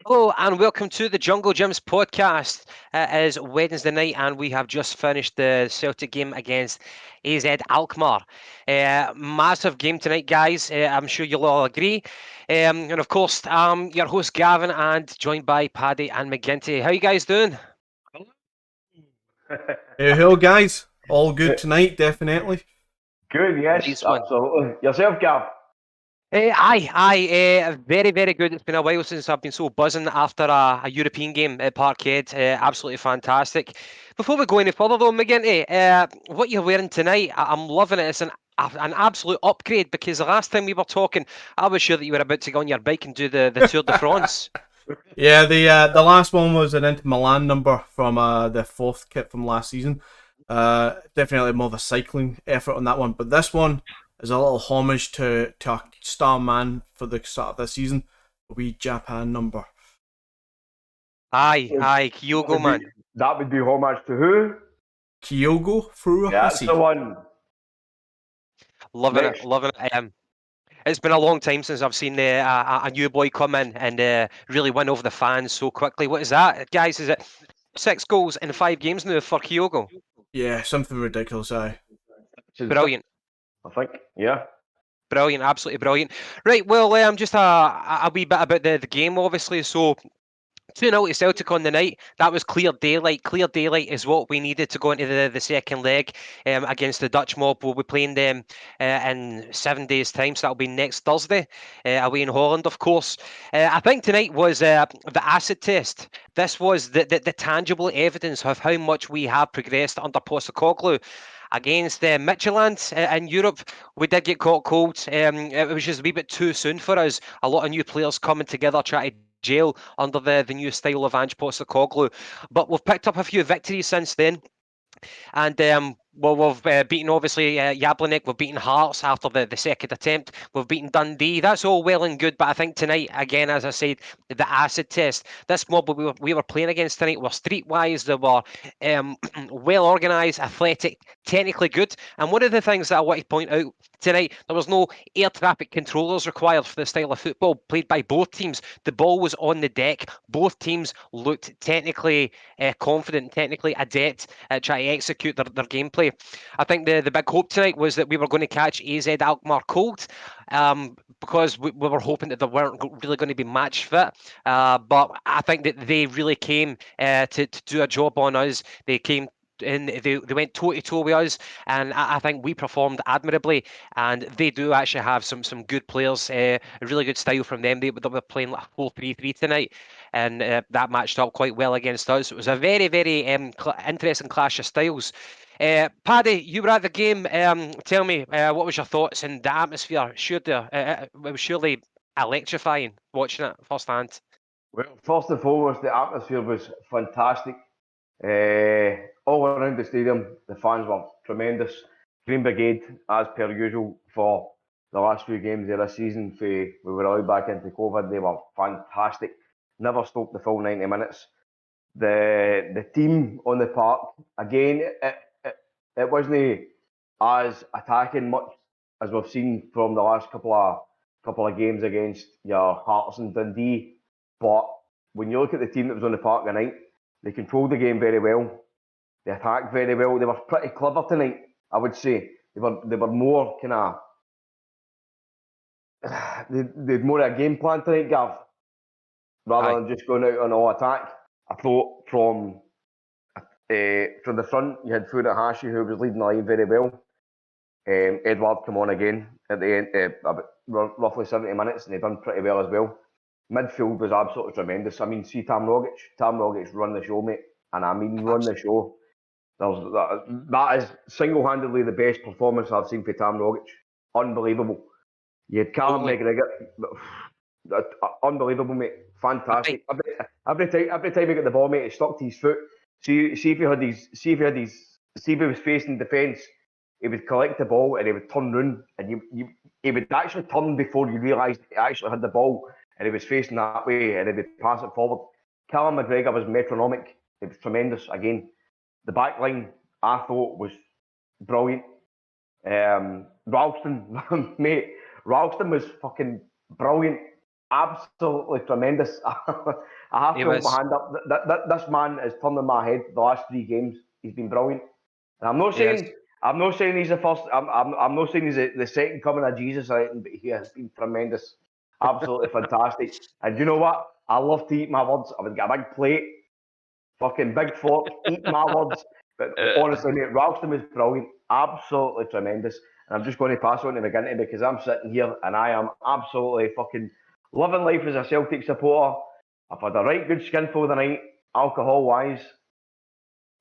Hello and welcome to the Jungle Gyms podcast. It is Wednesday night and we have just finished the Celtic game against AZ Alkmaar. Massive game tonight, guys. I'm sure you'll all agree. And of course, I'm your host Gavin and joined by Paddy and McGinty. How you guys doing? Hey, hello guys, all good tonight, definitely. Good, yes, Nice one. absolutely. Yourself, Gav? Very, very good. It's been a while since I've been so buzzing after a European game at Parkhead. Absolutely fantastic. Before we go any further, though, McGinty, what you're wearing tonight, I'm loving it. It's an absolute upgrade because the last time we were talking, I was sure that you were about to go on your bike and do the Tour de France. Yeah, the last one was an Inter Milan number from the fourth kit from last season. Definitely more of a cycling effort on that one, but this one is a little homage to a star man for the start of the season, a wee Japan number. That Kyogo, would be man. that would be homage to who? Kyogo Yeah, that's the Furuhashi. one. Loving it, Next, loving it. It's been a long time since I've seen a new boy come in and really win over the fans so quickly. What is that, guys? Is it 6 goals in 5 games now for Kyogo? Yeah, something ridiculous, aye. which is Brilliant. I think. Yeah. Brilliant, absolutely brilliant. Right, well, just a wee bit about the game, obviously. So, 2-0 to Celtic on the night. That was clear daylight. Clear daylight is what we needed to go into the second leg against the Dutch mob. We'll be playing them in 7 days' time, so that'll be next Thursday, away in Holland, of course. I think tonight was the acid test. This was the tangible evidence of how much we have progressed under Postecoglou. Against Midtjylland in Europe, we did get caught cold. It was just a wee bit too soon for us. A lot of new players coming together, trying to jail under the new style of Ange Postecoglou. But we've picked up a few victories since then. And well, we've beaten obviously Jablonik. We've beaten Hearts after the second attempt. We've beaten Dundee. That's all well and good, but I think tonight, again, as I said, the acid test. This mob we were playing against tonight were streetwise. They were well organised, athletic, technically good. And one of the things that I want to point out tonight, there was no air traffic controllers required for the style of football played by both teams. The ball was on the deck. Both teams looked technically confident, technically adept at trying to execute their gameplay. I think the big hope tonight was that we were going to catch AZ Alkmaar cold because we were hoping that they weren't really going to be match fit. But I think that they really came to do a job on us. They came and they went toe to toe with us, and I think we performed admirably. And they do actually have some good players, a really good style from them. They were playing like 4-3-3 tonight, and that matched up quite well against us. It was a very, very interesting clash of styles. Paddy, you were at the game. Tell me, what was your thoughts and the atmosphere? It was surely electrifying watching it firsthand. Well, first and foremost, the atmosphere was fantastic. All around the stadium, the fans were tremendous. Green Brigade, as per usual, for the last few games of this season, we were allowed back into COVID. They were fantastic. Never stopped the full 90 minutes. The team on the park again. It, it wasn't as attacking much as we've seen from the last couple of games against your Hearts and Dundee. But when you look at the team that was on the park tonight, they controlled the game very well. They attacked very well. They were pretty clever tonight, I would say. They were more kind of they had more of a game plan tonight, Gav, rather Aye. than just going out on all attack. I thought from the front, you had Furuhashi who was leading the line very well. Edward come on again at the end, about roughly 70 minutes, and he done pretty well as well. Midfield was absolutely tremendous. I mean, see Tam Rogic. Tam Rogic run the show, mate. And I mean, run the show. That is single-handedly the best performance I've seen for Tam Rogic. Unbelievable. You had Callum Totally. McGregor. Unbelievable, mate. Aye. Fantastic. Every time he got the ball, mate, he stuck to his foot. See if he was facing defence, he would collect the ball and he would turn round and he would actually turn before you realised he actually had the ball and he was facing that way and he would pass it forward. Callum McGregor was metronomic. It was tremendous. Again, the back line I thought was brilliant. Ralston, mate, Ralston was fucking brilliant. absolutely tremendous. I have He to hold my was. hand up. This man is turning my head. The last 3 games, he's been brilliant. And He is. I'm not saying he's the first. I'm not saying he's the second coming of Jesus or anything, but he has been tremendous, absolutely fantastic. And you know what? I love to eat my words. I would get a big plate, fucking big fork, eat my words. But honestly, mate, Ralston was brilliant, absolutely tremendous. And I'm just going to pass on to McGinty because I'm sitting here and I am absolutely fucking living life as a Celtic supporter. I've had a right good skinful of the night, alcohol wise,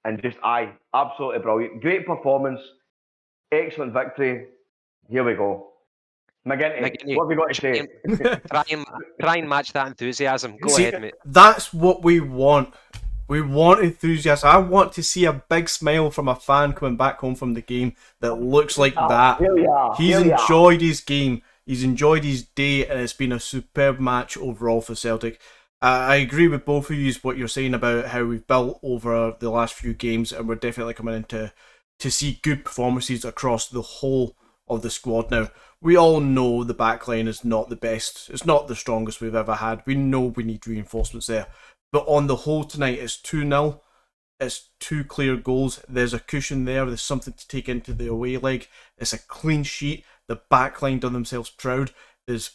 and just absolutely brilliant. Great performance, excellent victory. Here we go. McGinty, McGinty, what have you got to say? try and match that enthusiasm. Go See, ahead, mate. that's what we want. We want enthusiasm. I want to see a big smile from a fan coming back home from the game that looks like that. Here we are. He's Here we are. enjoyed his game. He's enjoyed his day, and it's been a superb match overall for Celtic. I agree with both of you what you're saying about how we've built over the last few games, and we're definitely coming in to see good performances across the whole of the squad now. We all know the backline is not the best. It's not the strongest we've ever had. We know we need reinforcements there. But on the whole tonight, it's 2-0. It's 2 clear goals. There's a cushion there. There's something to take into the away leg. It's a clean sheet. The backline done themselves proud. There's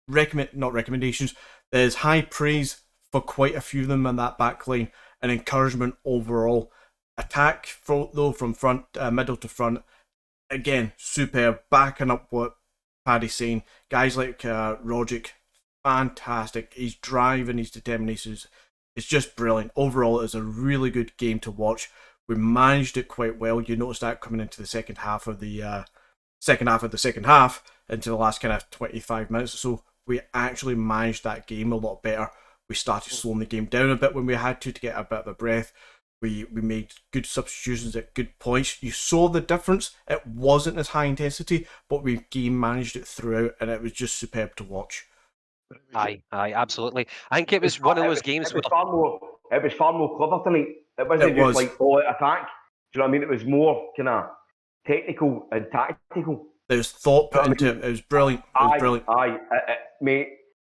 not recommendations. There's high praise for quite a few of them on that backline and encouragement overall. Attack though from front, middle to front. Again, superb. Backing up what Paddy's saying. Guys like Rogic, fantastic. His drive and his determination is just brilliant. Overall, it was a really good game to watch. We managed it quite well. You noticed that coming into the second half of the second half, into the last kind of 25 minutes or so. We actually managed that game a lot better. We started slowing the game down a bit when we had to get a bit of a breath. We made good substitutions at good points. You saw the difference. It wasn't as high intensity, but we game managed it throughout, and it was just superb to watch. Aye, absolutely. I think it was one of those games where It was far more clever tonight. It wasn't just like all out attack. Do you know what I mean? It was more kind of technical and tactical. There's thought put into it. It was brilliant. Mate.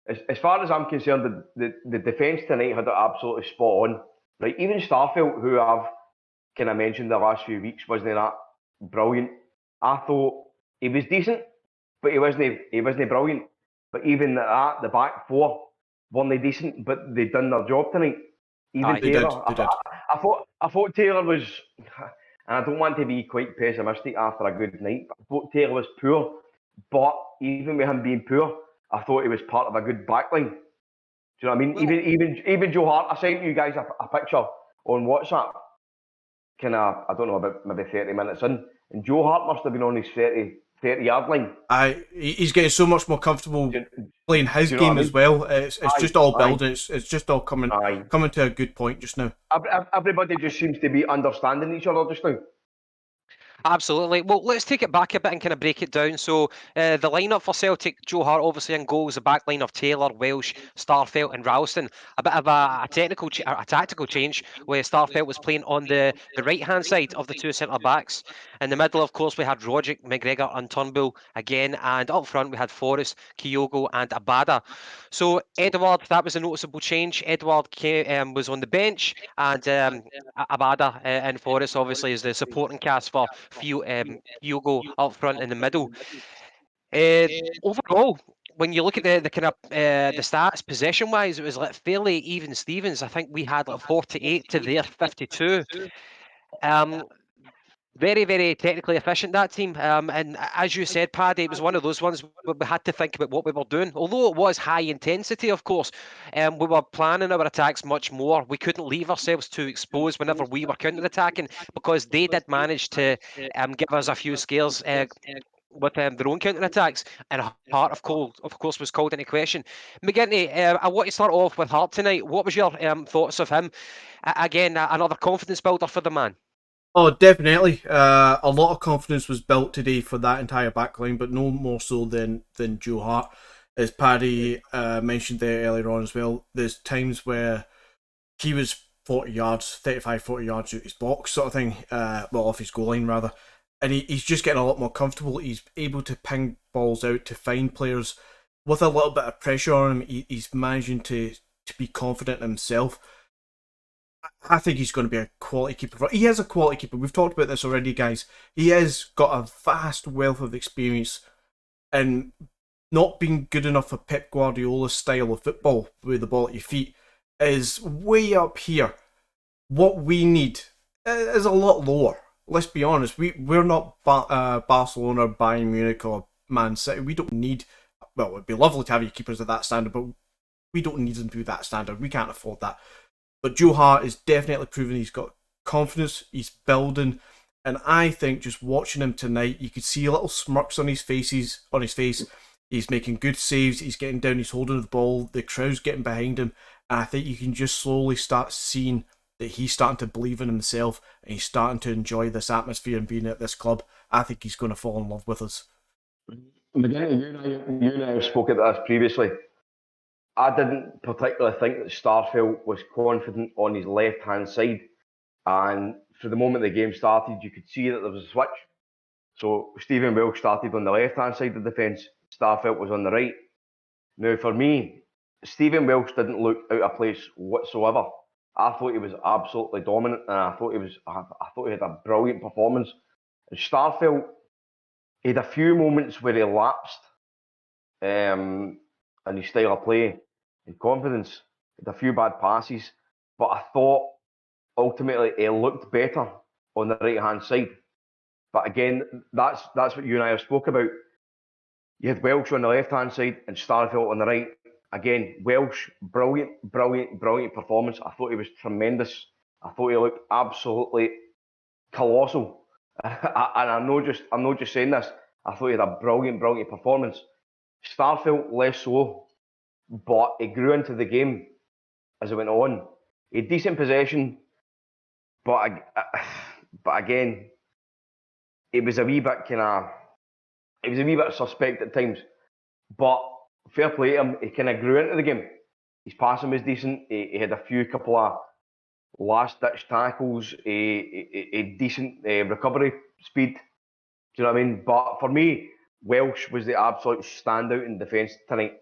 As far as I'm concerned, the defence tonight had it absolutely spot on. Right, even Starfelt, who I've kind of mentioned the last few weeks, wasn't that brilliant. I thought he was decent, but he wasn't brilliant. But even that, the back four weren't decent, but they done their job tonight. Even Taylor, they did. I thought Taylor was, and I don't want to be quite pessimistic after a good night, but I thought Taylor was poor. But even with him being poor, I thought he was part of a good backline. Do you know what I mean? Well, even Joe Hart, I sent you guys a picture on WhatsApp. I don't know, about maybe 30 minutes in, and Joe Hart must have been on his 30-yard line. He's getting so much more comfortable playing his game as well. It's just all building. It's just all coming to a good point just now. Everybody just seems to be understanding each other just now. Absolutely. Well, let's take it back a bit and kind of break it down. So the lineup for Celtic, Joe Hart obviously in goals, the back line of Taylor, Welsh, Starfelt and Ralston. A bit of a tactical change where Starfelt was playing on the right-hand side of the 2 centre-backs. In the middle, of course, we had Rogic, McGregor and Turnbull again. And up front, we had Forrest, Kyogo and Abada. So Edward, that was a noticeable change. Edward was on the bench and Abada and Forrest obviously is the supporting cast for Kyogo up front in the middle. Overall, when you look at the kind of the stats possession wise, it was like fairly even Stevens. I think we had like 48 to their 52. Very, very technically efficient, that team. And as you said, Paddy, it was one of those ones where we had to think about what we were doing. Although it was high intensity, of course, we were planning our attacks much more. We couldn't leave ourselves too exposed whenever we were counter-attacking because they did manage to give us a few scares with their own counter-attacks. And Hart, of course, was called into question. McGinty, I want to start off with Hart tonight. What was your thoughts of him? Again, another confidence builder for the man. Oh, definitely. A lot of confidence was built today for that entire backline, but no more so than Joe Hart. As Paddy mentioned there earlier on as well, there's times where he was 40 yards out his box sort of thing, off his goal line rather, and he's just getting a lot more comfortable. He's able to ping balls out to find players with a little bit of pressure on him, he's managing to be confident in himself. I think he's going to be a quality keeper. He is a quality keeper. We've talked about this already, guys. He has got a vast wealth of experience and not being good enough for Pep Guardiola's style of football with the ball at your feet is way up here. What we need is a lot lower. Let's be honest. We're not Barcelona, Bayern Munich, or Man City. We don't need. Well, it'd be lovely to have your keepers at that standard, but we don't need them to be that standard. We can't afford that. But Joe Hart is definitely proving he's got confidence. He's building, and I think just watching him tonight, you could see little smirks on his face. He's making good saves. He's getting down. He's holding the ball. The crowd's getting behind him, and I think you can just slowly start seeing that he's starting to believe in himself and he's starting to enjoy this atmosphere and being at this club. I think he's going to fall in love with us. McGinty, you and I have spoken about this previously. I didn't particularly think that Starfelt was confident on his left-hand side, and for the moment the game started, you could see that there was a switch. So Stephen Welsh started on the left-hand side of the defence, Starfelt was on the right. Now for me, Stephen Welsh didn't look out of place whatsoever. I thought he was absolutely dominant, and I thought he had a brilliant performance. And Starfelt, he had a few moments where he lapsed in his style of play and confidence. He had a few bad passes, but I thought ultimately he looked better on the right hand side. But again, that's what you and I have spoke about. You had Welsh on the left hand side and Starfelt on the right. Again, Welsh, brilliant performance. I thought he was tremendous. I thought he looked absolutely colossal. And I'm not just saying this. I thought he had a brilliant performance. Starfelt less so, but he grew into the game as it went on. He had decent possession, but again, it was a wee bit suspect at times. But fair play to him, he kind of grew into the game. His passing was decent. He had a couple of last-ditch tackles, a decent recovery speed. Do you know what I mean? But for me, Welsh was the absolute standout in defence tonight.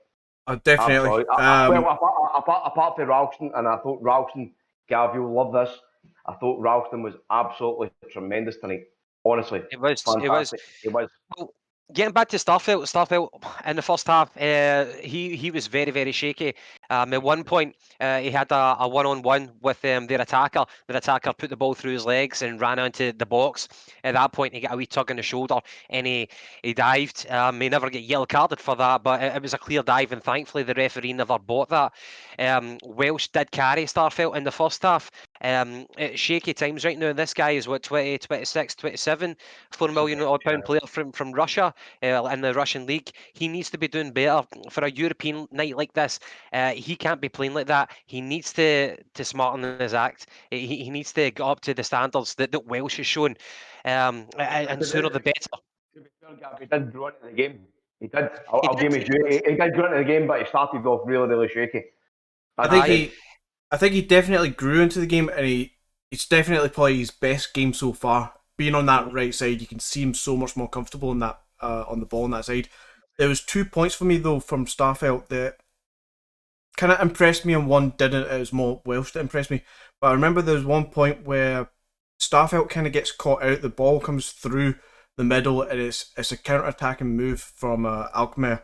Definitely. Apart from Ralston, and I thought Ralston, Gav, you'll love this. I thought Ralston was absolutely tremendous tonight. Honestly, It was. fantastic. It was. Well, getting back to Starfelt in the first half, he was very shaky. At one point, he had a one-on-one with their attacker. The attacker put the ball through his legs and ran onto the box. At that point, he got a wee tug on the shoulder and he dived. He never get yellow carded for that, but it was a clear dive, and thankfully the referee never bought that. Welsh did carry Starfelt in the first half. At shaky times right now. This guy is what, 20, 26, 27, £4 million odd pound player from Russia in the Russian league. He needs to be doing better for a European night like this. He can't be playing like that. He needs to smarten his act. He needs to get up to the standards that Welsh has shown, and sooner the better. To be fair, Gav, he did grow into the game. He did. I'll give him his due. He did grow into the game, but he started off really shaky. I think he definitely grew into the game, and it's definitely probably his best game so far. Being on that right side, you can see him so much more comfortable in that on the ball on that side. There was 2 points for me though from Starfelt that kind of impressed me, and one didn't. It was more Welsh that impressed me. But I remember there was one point where Starfelt kind of gets caught out. The ball comes through the middle, and it's a counter-attacking move from Alkmaar,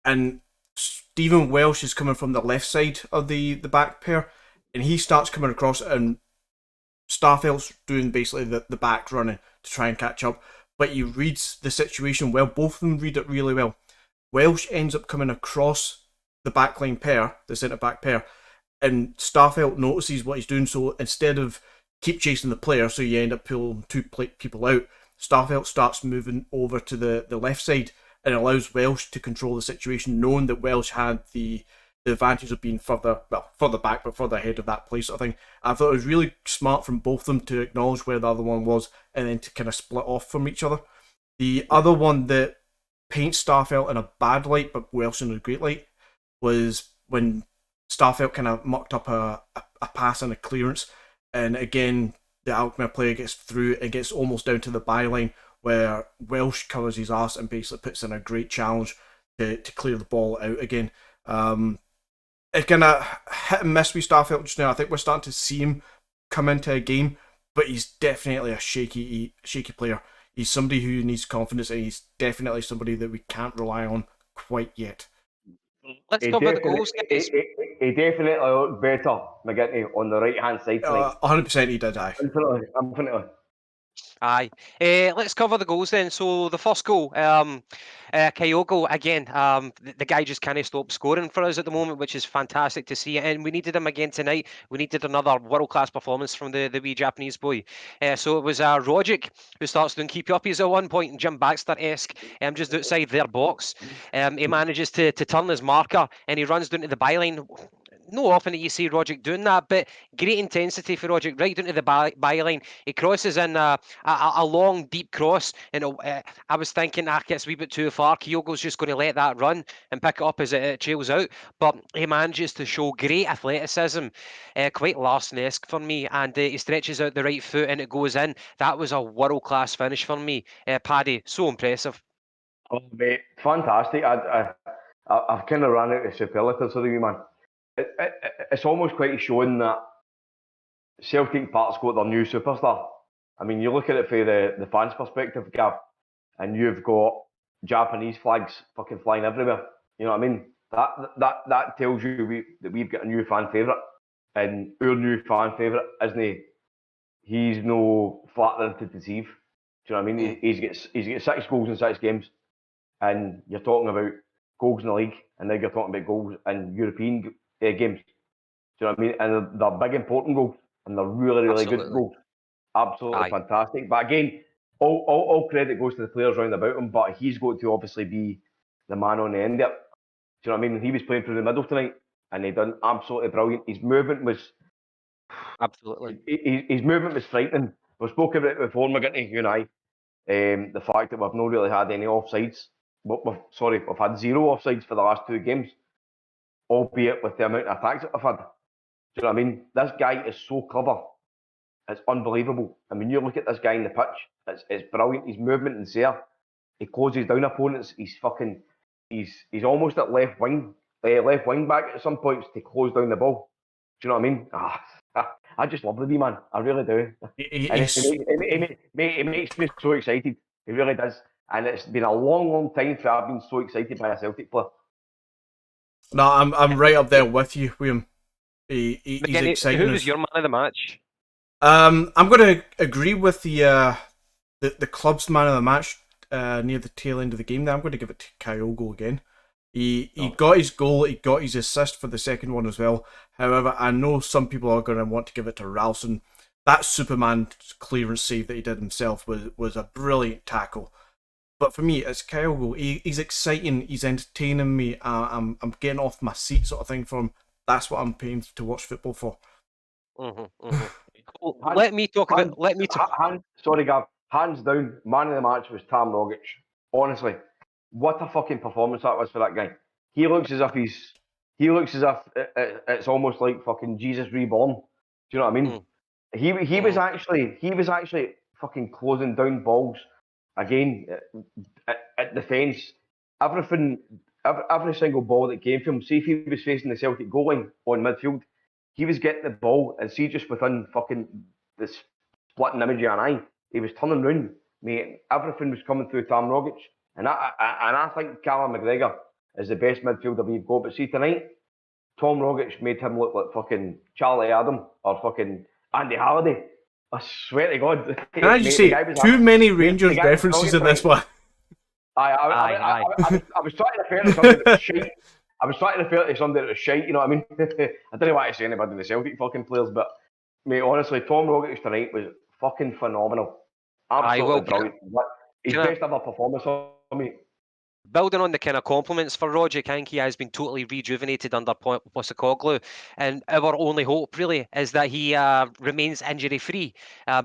and Stephen Welsh is coming from the left side of the back pair, and he starts coming across, and Starfelt's doing basically the back running to try and catch up, but he reads the situation well. Both of them read it really well. Welsh ends up coming across the backline pair, the centre back pair, and Starfelt notices what he's doing, so instead of keep chasing the player, so you end up pulling two people out, Starfelt starts moving over to the left side and allows Welsh to control the situation, knowing that Welsh had the advantage of being further back, but further ahead of that play sort of thing. I thought it was really smart from both of them to acknowledge where the other one was and then to kind of split off from each other. The other one that paints Starfelt in a bad light, but Welsh in a great light, was when Starfelt kind of mucked up a pass and a clearance, and again, the Alkmaar player gets through and gets almost down to the byline, where Welsh covers his arse and basically puts in a great challenge to clear the ball out again. It kind of hit and miss with Starfelt just now. I think we're starting to see him come into a game, but he's definitely a shaky player. He's somebody who needs confidence, and he's definitely somebody that we can't rely on quite yet. Let's cover the goals, guys. He definitely looked better, McGinty, on the right-hand side tonight. 100% he did, aye. Infinitely. Aye. Let's cover the goals then. So the first goal, Kyogo, again, the guy just can't stop scoring for us at the moment, which is fantastic to see. And we needed him again tonight. We needed another world-class performance from the wee Japanese boy. So it was Rogic who starts doing keep uppies at one point, and Jim Baxter-esque, just outside their box. He manages to turn his marker, and he runs down to the byline. No often that you see Rogic doing that, but great intensity for Rogic right down to the byline. He crosses in a long, deep cross, and I was thinking, it's a wee bit too far. Kyogo's just going to let that run and pick it up as it trails out, but he manages to show great athleticism, quite Larson-esque for me, and he stretches out the right foot and it goes in. That was a world-class finish for me. Paddy, so impressive. Oh, mate, fantastic. I've kind of ran out of superlatives for the wee man. It's almost quite showing that Celtic Park's got their new superstar. I mean, you look at it from the fans' perspective, Gav, and you've got Japanese flags fucking flying everywhere. You know what I mean? That tells you that we've got a new fan favourite, and our new fan favourite isn't he's no flattering to deceive. Do you know what I mean? He's got 6 goals in 6 games, and you're talking about goals in the league, and now you're talking about goals in European games. Do you know what I mean? And they're big, important goals, and they're really, really good goals. Absolutely fantastic. But again, all credit goes to the players round about him, but he's got to obviously be the man on the end there. Do you know what I mean? He was playing through the middle tonight, and he done absolutely brilliant. His movement was his movement was frightening. We've spoken about it before, McGinty, you and I. The fact that we've not really had any offsides. We've had 0 offsides for the last 2 games, albeit with the amount of attacks that we've had. Do you know what I mean? This guy is so clever. It's unbelievable. I mean, you look at this guy in the pitch, it's brilliant. His movement and there. He closes down opponents. He's almost at left wing back at some points to close down the ball. Do you know what I mean? I just love the wee man. I really do. It makes me so excited. He really does. And it's been a long, long time for I've been so excited by a Celtic player. No, I'm right up there with you, William. He's exciting. Who was your man of the match? I'm going to agree with the club's man of the match near the tail end of the game. There, I'm going to give it to Kyogo again. He got his goal, he got his assist for the second one as well. However, I know some people are going to want to give it to Ralston. That Superman clearance save that he did himself was a brilliant tackle. But for me, it's Kyogo. He's exciting. He's entertaining me. I'm getting off my seat, sort of thing. For him, that's what I'm paying to watch football for. Let me talk. Sorry, Gav. Hands down, man of the match was Tam Rogic. Honestly, what a fucking performance that was for that guy. He looks as if it's almost like fucking Jesus reborn. Do you know what I mean? He was actually fucking closing down balls again at defence. Every single ball that came from him. See if he was facing the Celtic goal line on midfield, he was getting the ball, and see just within fucking this splitting image of an eye, he was turning round, mate. Everything was coming through Tam Rogic, and I think Callum McGregor is the best midfielder we've got. But see tonight, Tom Rogic made him look like fucking Charlie Adam or fucking Andy Halliday. I swear to God. Can I just say, too many Rangers references in this one. I was trying to refer to something that was shite. I was trying to refer to something that was shite, you know what I mean? I didn't want to say anybody in the Celtic fucking players, but mate, honestly, Tom Rogic tonight was fucking phenomenal. Absolutely brilliant. His best ever performance for me. Building on the kind of compliments for Rogic, I think he has been totally rejuvenated under Postecoglou, and our only hope really is that he remains injury free,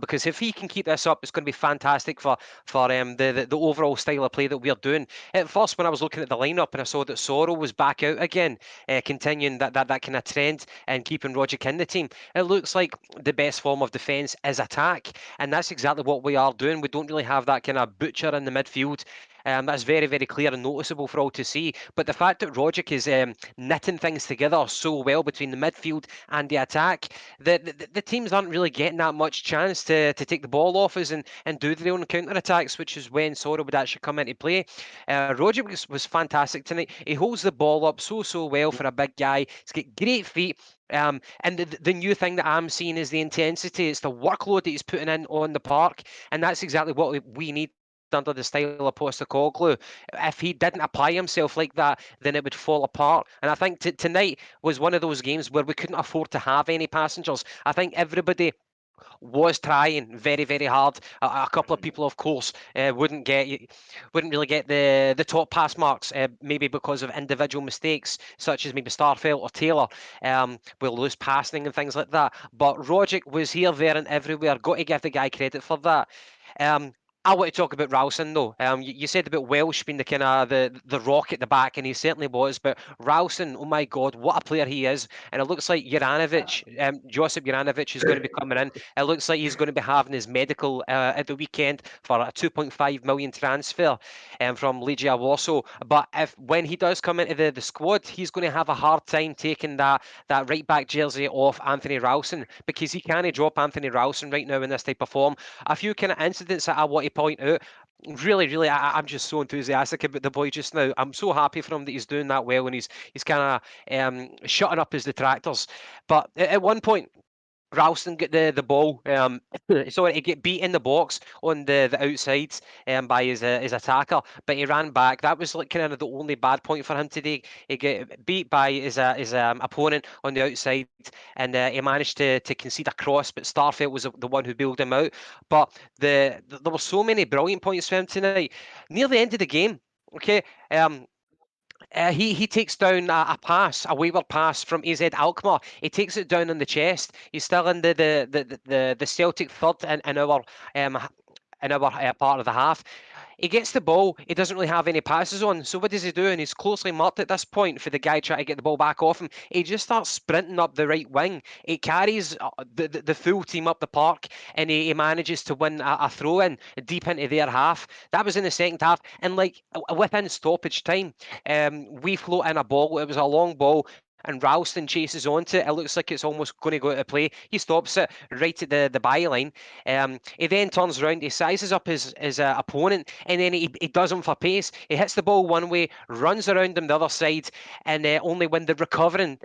because if he can keep this up, it's going to be fantastic for the overall style of play that we're doing. At first, when I was looking at the lineup and I saw that Sorrell was back out again, continuing that kind of trend and keeping Rogic in the team, it looks like the best form of defence is attack, and that's exactly what we are doing. We don't really have that kind of butcher in the midfield. That's very, very clear and noticeable for all to see. But the fact that Rogic is knitting things together so well between the midfield and the attack, the teams aren't really getting that much chance to take the ball off us and do their own counter-attacks, which is when Soro would actually come into play. Rogic was fantastic tonight. He holds the ball up so well for a big guy. He's got great feet. And the new thing that I'm seeing is the intensity. It's the workload that he's putting in on the park, and that's exactly what we need under the style of Postecoglou. If he didn't apply himself like that, then it would fall apart. And I think tonight was one of those games where we couldn't afford to have any passengers. I think everybody was trying very, very hard. A couple of people, of course, wouldn't really get the top pass marks, maybe because of individual mistakes, such as maybe Starfelt or Taylor, will lose passing and things like that. But Rogic was here, there, and everywhere. Got to give the guy credit for that. I want to talk about Ralston though. You said about Welsh being the kind of the rock at the back, and he certainly was. But Ralston, oh my God, what a player he is! And it looks like Josip Juranovic is going to be coming in. It looks like he's going to be having his medical at the weekend for a 2.5 million transfer from Legia Warsaw. But when he does come into the squad, he's going to have a hard time taking that right back jersey off Anthony Ralston, because he can't drop Anthony Ralston right now in this type of form. A few kind of incidents that I want to point out. Really, I'm just so enthusiastic about the boy just now. I'm so happy for him that he's doing that well, and he's kind of shutting up his detractors. But at one point, Ralston got the ball. Sorry, he get beat in the box on the outside by his attacker, but he ran back. That was like kind of the only bad point for him today. He get beat by his opponent on the outside, and he managed to concede a cross. But Starfelt was the one who bailed him out. But there were so many brilliant points for him tonight. Near the end of the game, okay. He takes down a wayward pass from AZ Alkmaar. He takes it down on the chest. He's still in the Celtic third in our part of the half. He gets the ball. He doesn't really have any passes on. So what does he do? And he's closely marked at this point for the guy trying to get the ball back off him. He just starts sprinting up the right wing. He carries the full team up the park, and he manages to win a throw in deep into their half. That was in the second half, and like within stoppage time, we float in a ball. It was a long ball, and Ralston chases onto it. It looks like it's almost going to go out of play. He stops it right at the byline. He then turns around, he sizes up his opponent, and then he does him for pace. He hits the ball one way, runs around him the other side, and only when the recovering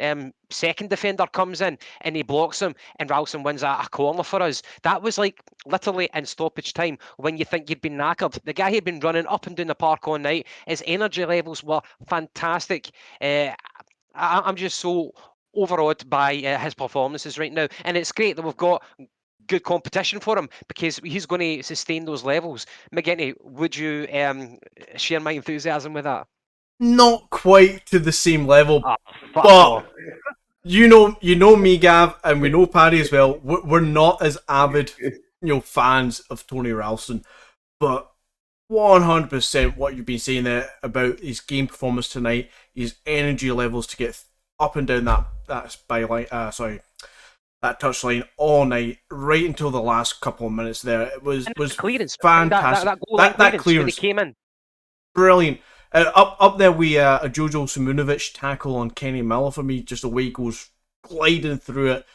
second defender comes in and he blocks him, and Ralston wins a corner for us. That was like literally in stoppage time when you think you'd been knackered. The guy had been running up and down the park all night. His energy levels were fantastic. I'm just so overawed by his performances right now, and it's great that we've got good competition for him, because he's going to sustain those levels. McGinty, would you share my enthusiasm with that? Not quite to the same level, Fuck but off. you know me, Gav, and we know Paddy as well. We're not as avid, fans of Tony Ralston, but 100% what you've been saying there about his game performance tonight, his energy levels to get up and down that byline, that touchline all night, right until the last couple of minutes there. It was clearance, fantastic. That goal line that clearance when he clearance, came in. brilliant. Up there, we a Jojo Simunovic tackle on Kenny Miller for me. Just the way he goes gliding through it,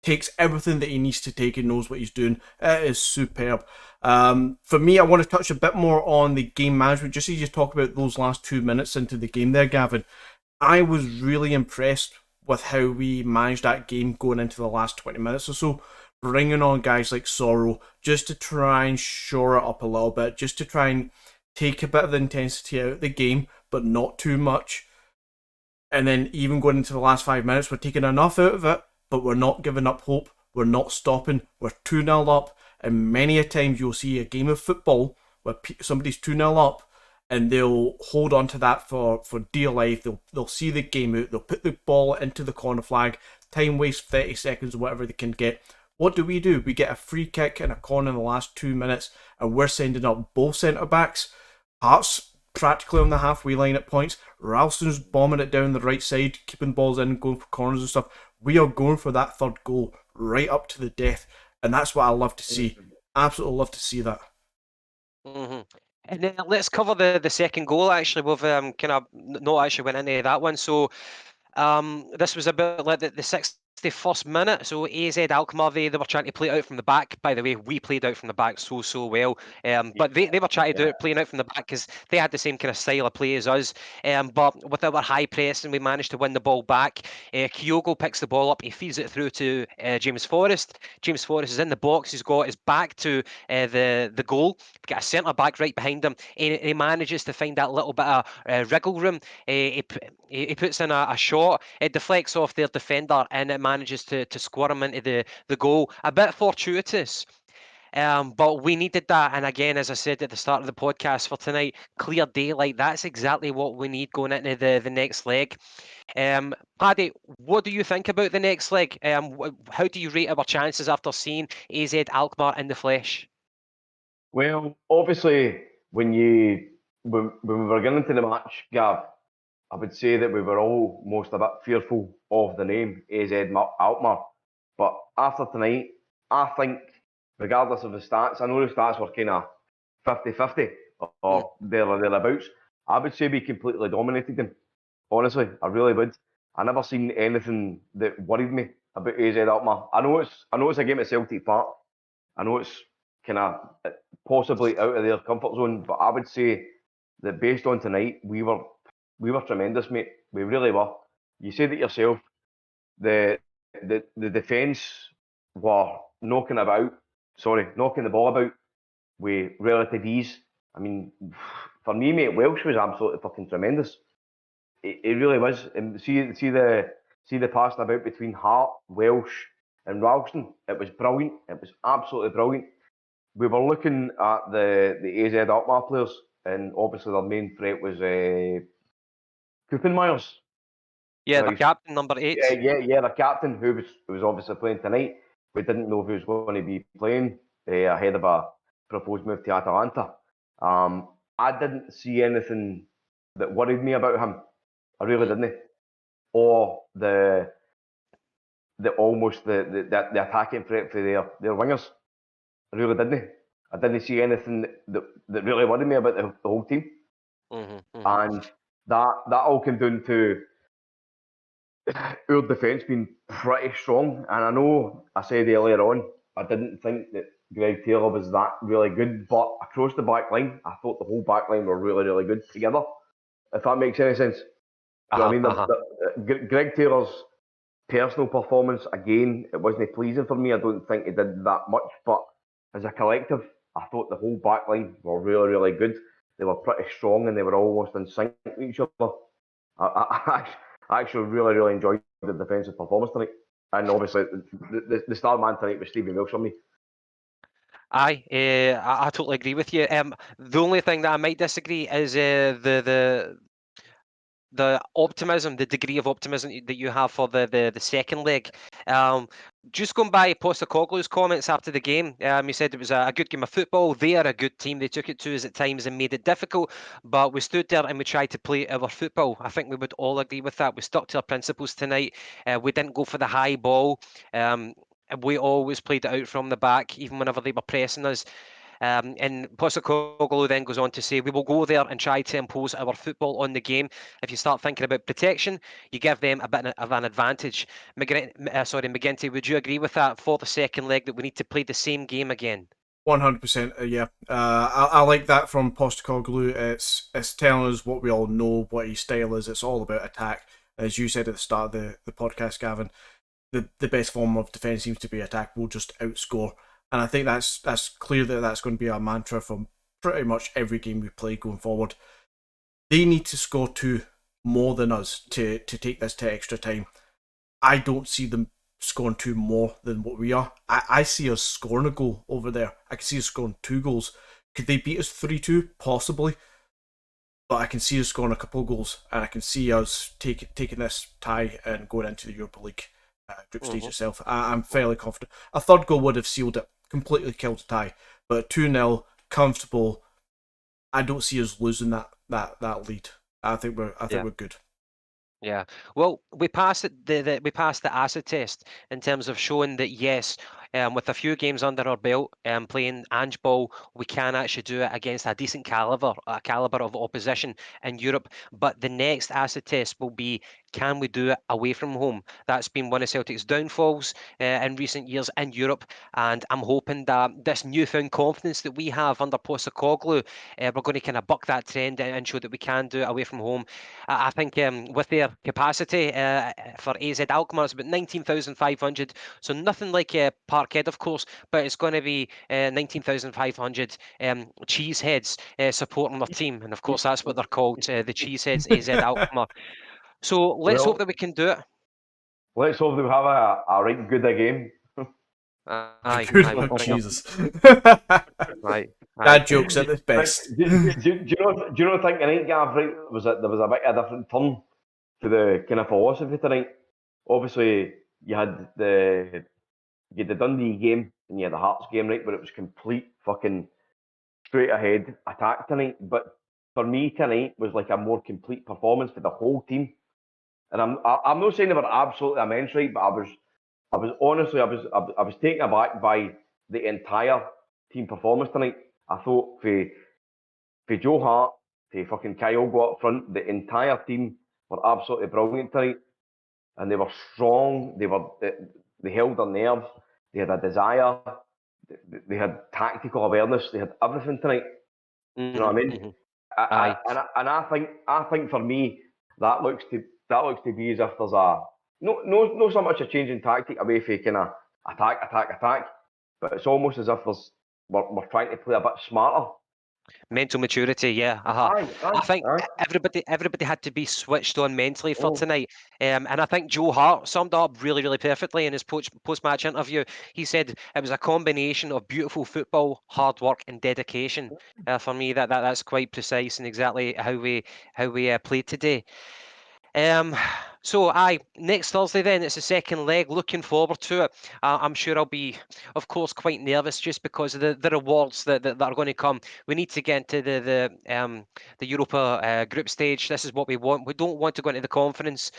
takes everything that he needs to take and knows what he's doing. It is superb. For me, I want to touch a bit more on the game management. Just as you talk about those last 2 minutes into the game there, Gavin, I was really impressed with how we managed that game going into the last 20 minutes or so, bringing on guys like Sorrow just to try and shore it up a little bit, just to try and take a bit of the intensity out of the game, but not too much. And then even going into the last 5 minutes, we're taking enough out of it, but we're not giving up hope. We're not stopping. We're 2-0 up. And many a times you'll see a game of football where somebody's 2-0 up and they'll hold on to that for dear life. They'll see the game out. They'll put the ball into the corner flag. Time waste 30 seconds or whatever they can get. What do? We get a free kick and a corner in the last 2 minutes, and we're sending up both centre-backs. Hart's practically on the halfway line at points. Ralston's bombing it down the right side, keeping balls in, going for corners and stuff. We are going for that third goal right up to the death, and that's what I love to see. Absolutely love to see that. Mm-hmm. And then let's cover the second goal. Actually, we've kind of not actually went into that one. So this was about like the 61st minute. So AZ Alkmaar, they were trying to play it out from the back. By the way, we played out from the back so well. But they were trying to do it playing out from the back because they had the same kind of style of play as us. But with our high press, and we managed to win the ball back. Kyogo picks the ball up, he feeds it through to James Forrest. James Forrest is in the box. He's got his back to the goal. Got a centre back right behind him. He manages to find that little bit of wriggle room. He puts in a shot. It deflects off their defender, and it manages to squirm into the goal. A bit fortuitous. But we needed that. And again, as I said at the start of the podcast for tonight, clear daylight. That's exactly what we need going into the next leg. Paddy, what do you think about the next leg? How do you rate our chances after seeing AZ Alkmaar in the flesh? Well, obviously, when we were getting into the match, Gav, I would say that we were almost a bit fearful of the name AZ Alkmaar. But after tonight, I think, regardless of the stats, I know the stats were kind of 50-50 or thereabouts. I would say we completely dominated them. Honestly, I really would. I never seen anything that worried me about AZ Alkmaar. I know it's a game at Celtic Park. I know it's kind of possibly out of their comfort zone, but I would say that based on tonight, we were tremendous, mate. We really were. You said it yourself. The defence were knocking the ball about with relative ease. I mean, for me, mate, Welsh was absolutely fucking tremendous. It really was. And see the passing about between Hart, Welsh, and Ralston. It was brilliant. It was absolutely brilliant. We were looking at the AZ Alkmaar players, and obviously their main threat was Kooppenmeyers. Yeah, the Now, captain, number 8. yeah, the captain who was obviously playing tonight. We didn't know who was going to be playing ahead of a proposed move to Atalanta. I didn't see anything that worried me about him. I really didn't. Or the attacking threat for their wingers. I really didn't. I didn't see anything that really worried me about the whole team. And that all came down to our defence being pretty strong. And I know I said earlier on, I didn't think that Greg Taylor was that really good, but across the back line, I thought the whole back line were really, really good together. If that makes any sense. You know what I mean? Greg Taylor's personal performance, again, it wasn't pleasing for me. I don't think he did that much, but as a collective, I thought the whole back line were really, really good. They were pretty strong and they were almost in sync with each other. I actually really, really enjoyed the defensive performance tonight. And obviously, the star man tonight was Stevie Mills for me. Aye, I totally agree with you. The only thing that I might disagree is the optimism, the degree of optimism that you have for the second leg. Just going by Postecoglou's comments after the game, he said it was a good game of football. They are a good team. They took it to us at times and made it difficult, but we stood there and we tried to play our football. I think we would all agree with that. We stuck to our principles tonight. We didn't go for the high ball. We always played it out from the back, even whenever they were pressing us. And Postecoglou then goes on to say, we will go there and try to impose our football on the game. If you start thinking about protection, you give them a bit of an advantage. McGinty, would you agree with that for the second leg, that we need to play the same game again? 100%, yeah. I like that from Postecoglou. It's telling us what we all know, what his style is. It's all about attack. As you said at the start of the podcast, Gavin, the best form of defence seems to be attack. We'll just outscore. And I think that's clear that that's going to be a mantra from pretty much every game we play going forward. They need to score 2 more than us to take this to extra time. I don't see them scoring 2 more than what we are. I see us scoring a goal over there. I can see us scoring 2 goals. Could they beat us 3-2? Possibly. But I can see us scoring a couple of goals, and I can see us taking this tie and going into the Europa League group stage itself. I'm fairly confident. A 3rd goal would have sealed it, completely killed the tie. But 2-0, comfortable. I don't see us losing that lead. I think we're good. Yeah, well, we passed the acid test in terms of showing that yes, with a few games under our belt, playing Ange ball, we can actually do it against a decent caliber of opposition in Europe. But the next acid test will be, can we do it away from home? That's been one of Celtic's downfalls in recent years in Europe, and I'm hoping that this newfound confidence that we have under Postecoglou, we're going to kind of buck that trend and show that we can do it away from home. I think with their capacity for AZ Alkmaar, it's about 19,500, so nothing like Parkhead, of course, but it's going to be 19,500 cheeseheads supporting their team, and of course that's what they're called, the cheeseheads, AZ Alkmaar. So let's hope that we can do it. Let's hope they have a right good a game. Aye, Good aye, one, we'll bring up. Jesus. Aye, aye. Dad jokes at its best. Do you know think tonight, Gav, right, there was a bit of a different turn to the kind of philosophy tonight. Obviously, you had the Dundee game and you had the Hearts game, right, where it was complete fucking straight ahead attack tonight. But for me, tonight was like a more complete performance for the whole team. And I'm not saying they were absolutely immense, right, but I was honestly, I was taken aback by the entire team performance tonight. I thought for Joe Hart, to fucking Kyle go up front, the entire team were absolutely brilliant tonight, and they were strong. They held their nerve. They had a desire. They had tactical awareness. They had everything tonight. You know what I mean? Aye. And I think for me that looks to be as if there's a no so much a change in tactic away from kind of attack, but it's almost as if we're trying to play a bit smarter. Mental maturity, yeah. I think everybody had to be switched on mentally for tonight. And I think Joe Hart summed up really, really perfectly in his post-match interview. He said it was a combination of beautiful football, hard work, and dedication. For me, that's quite precise and exactly how we played today. So next Thursday then, it's the second leg. Looking forward to it. I'm sure I'll be, of course, quite nervous just because of the rewards that are going to come. We need to get into the Europa group stage. This is what we want. We don't want to go into the conference.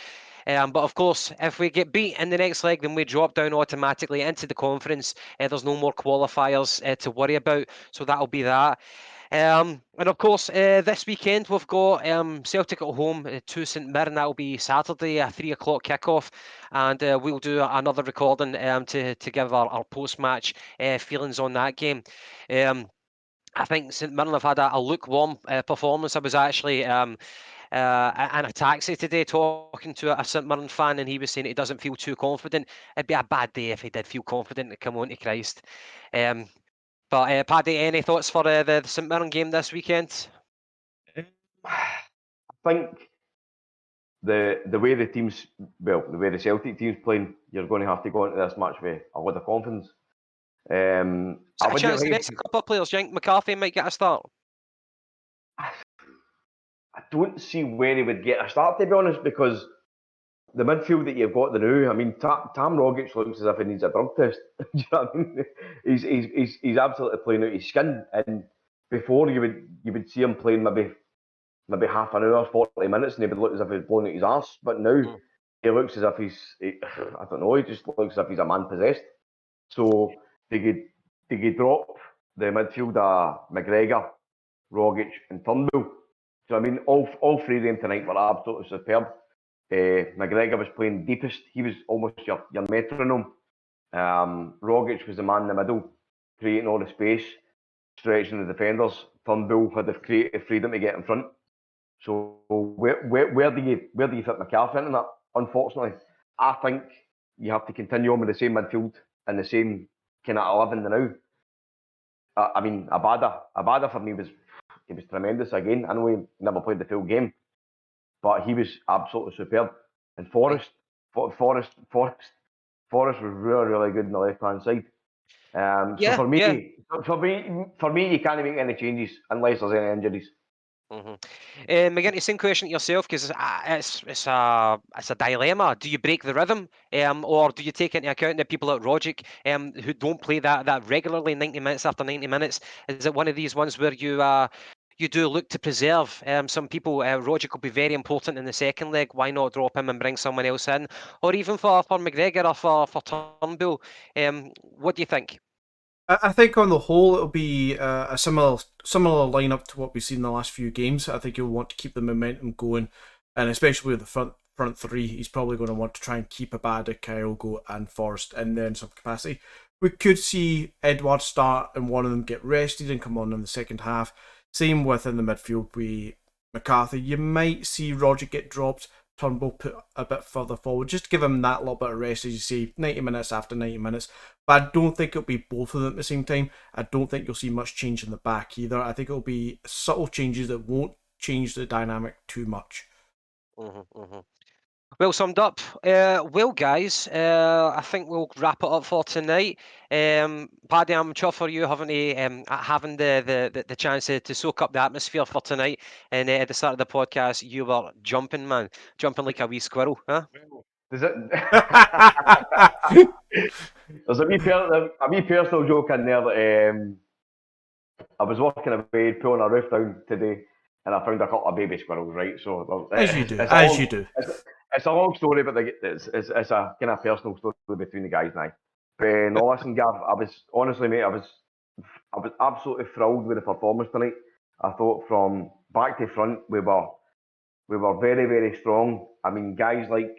But of course, if we get beat in the next leg, then we drop down automatically into the conference. There's no more qualifiers to worry about. So that'll be that. And of course, this weekend we've got Celtic at home to St Mirren. That will be Saturday, a 3 o'clock kickoff, and we'll do another recording to give our post-match feelings on that game. I think St Mirren have had a lukewarm performance. I was actually in a taxi today talking to a St Mirren fan, and he was saying he doesn't feel too confident. It'd be a bad day if he did feel confident to come on to Christ. But Paddy, any thoughts for the St Mirren game this weekend? I think the way the way the Celtic team's playing, you're going to have to go into this match with a lot of confidence. A chance to next couple of players. Do you think McCarthy might get a start? I don't see where he would get a start, to be honest, because the midfield that you've got now, I mean, Tam Rogic looks as if he needs a drug test. Do you know what I mean? He's absolutely playing out his skin, and before you would see him playing maybe half an hour, 40 minutes, and he would look as if he's blowing out his arse. But now he looks as if I don't know, he just looks as if he's a man possessed. So they could drop the midfielder McGregor, Rogic, and Turnbull. So I mean, all three of them tonight were absolutely superb. McGregor was playing deepest. He was almost your metronome. Rogic was the man in the middle, creating all the space, stretching the defenders. Turnbull had the creative freedom to get in front. So where do you fit McCarthy into that? Unfortunately, I think you have to continue on with the same midfield and the same kind of 11 now. I mean, Abada for me was tremendous again. I know he never played the full game, but he was absolutely superb. And Forrest was really, really good on the left hand side. So for me, you can't make any changes unless there's any injuries. Again, the same question to yourself, because it's a dilemma. Do you break the rhythm, or do you take into account that people like Rogic, who don't play that regularly, 90 minutes after 90 minutes? Is it one of these ones where you you do look to preserve some people. Roger could be very important in the second leg. Why not drop him and bring someone else in? Or even for McGregor or for Turnbull. What do you think? I think on the whole it'll be a similar lineup to what we've seen in the last few games. I think he'll want to keep the momentum going, and especially with the front three, he's probably going to want to try and keep Abada, Kyogo, and Forrest in there in some capacity. We could see Edouard start and one of them get rested and come on in the second half. Same within the midfield with McCarthy. You might see Roger get dropped, Turnbull put a bit further forward, just to give him that little bit of rest, as you say, 90 minutes after 90 minutes. But I don't think it'll be both of them at the same time. I don't think you'll see much change in the back either. I think it'll be subtle changes that won't change the dynamic too much. Well summed up. Well, guys, I think we'll wrap it up for tonight. Paddy, I'm chuffed for you having the chance to soak up the atmosphere for tonight. And at the start of the podcast, you were jumping, man, jumping like a wee squirrel, huh? Does it? There's a wee personal joke in there that I was walking away, pulling a roof down today, and I found a couple of baby squirrels. Right, so as you do. It's a long story, but it's a kind of personal story between the guys now. But no, listen, Gav, I was honestly, mate, I was absolutely thrilled with the performance tonight. I thought from back to front we were very, very strong. I mean, guys like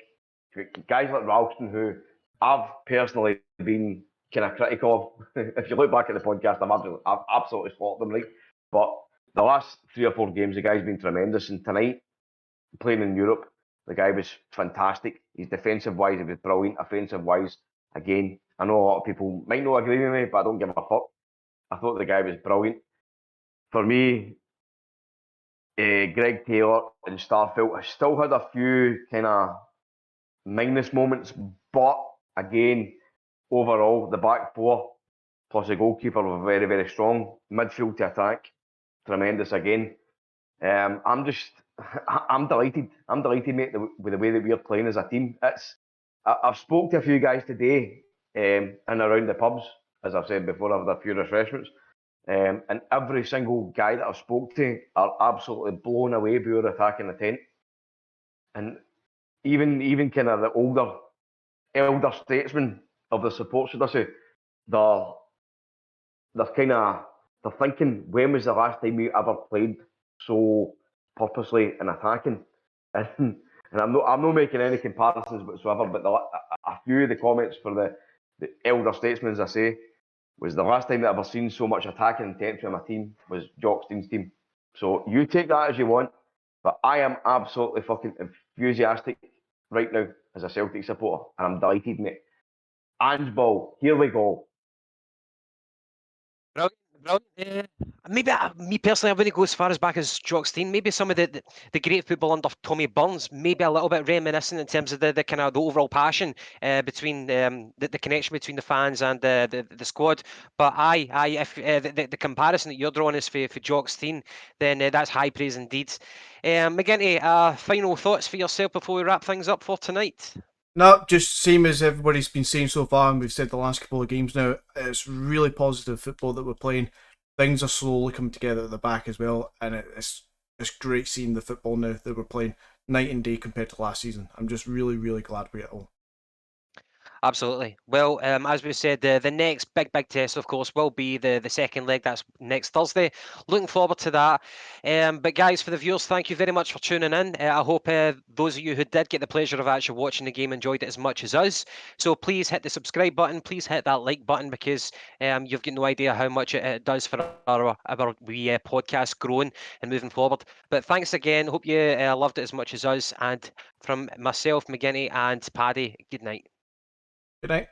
Ralston, who I've personally been kind of critical of. If you look back at the podcast, I've absolutely slaughtered them, right? But the last 3 or 4 games, the guy's been tremendous. And tonight, playing in Europe, the guy was fantastic. He's defensive wise, he was brilliant. Offensive wise, again, I know a lot of people might not agree with me, but I don't give a fuck. I thought the guy was brilliant. For me, Greg Taylor and Starfield, I still had a few kind of minus moments, but again, overall, the back four plus the goalkeeper were very, very strong. Midfield to attack, tremendous again. I'm delighted. I'm delighted, mate, with the way that we're playing as a team. I've spoke to a few guys today in and around the pubs, as I've said before. I've had a few refreshments, and every single guy that I've spoke to are absolutely blown away by our attacking intent. And even kind of the elder statesmen of the support, should I say, they're thinking, when was the last time we ever played so purposely and attacking? And I'm not making any comparisons whatsoever, but a few of the comments for the elder statesmen, as I say, was the last time that I've ever seen so much attacking intent from my team was Jock Stein's team. So you take that as you want, but I am absolutely fucking enthusiastic right now as a Celtic supporter, and I'm delighted, mate. Ange Ball, here we go. Brilliant. Maybe me personally, I wouldn't go as far as back as Jock Stein. Maybe some of the great football under Tommy Burns, maybe a little bit reminiscent in terms of the kind of the overall passion between the connection between the fans and the squad. But if the comparison that you're drawing is for Jock Stein, then that's high praise indeed. McGinty, final thoughts for yourself before we wrap things up for tonight? No, just same as everybody's been saying so far, and we've said the last couple of games now. It's really positive football that we're playing. Things are slowly coming together at the back as well, and it's great seeing the football now that we're playing night and day compared to last season. I'm just really, really glad we it all. Absolutely. Well, as we said, the next big test, of course, will be the second leg. That's next Thursday. Looking forward to that. But guys, for the viewers, thank you very much for tuning in. I hope those of you who did get the pleasure of actually watching the game enjoyed it as much as us. So please hit the subscribe button. Please hit that like button, because you've got no idea how much it does for our wee podcast growing and moving forward. But thanks again. Hope you loved it as much as us. And from myself, McGinty, and Paddy, good night. Good night.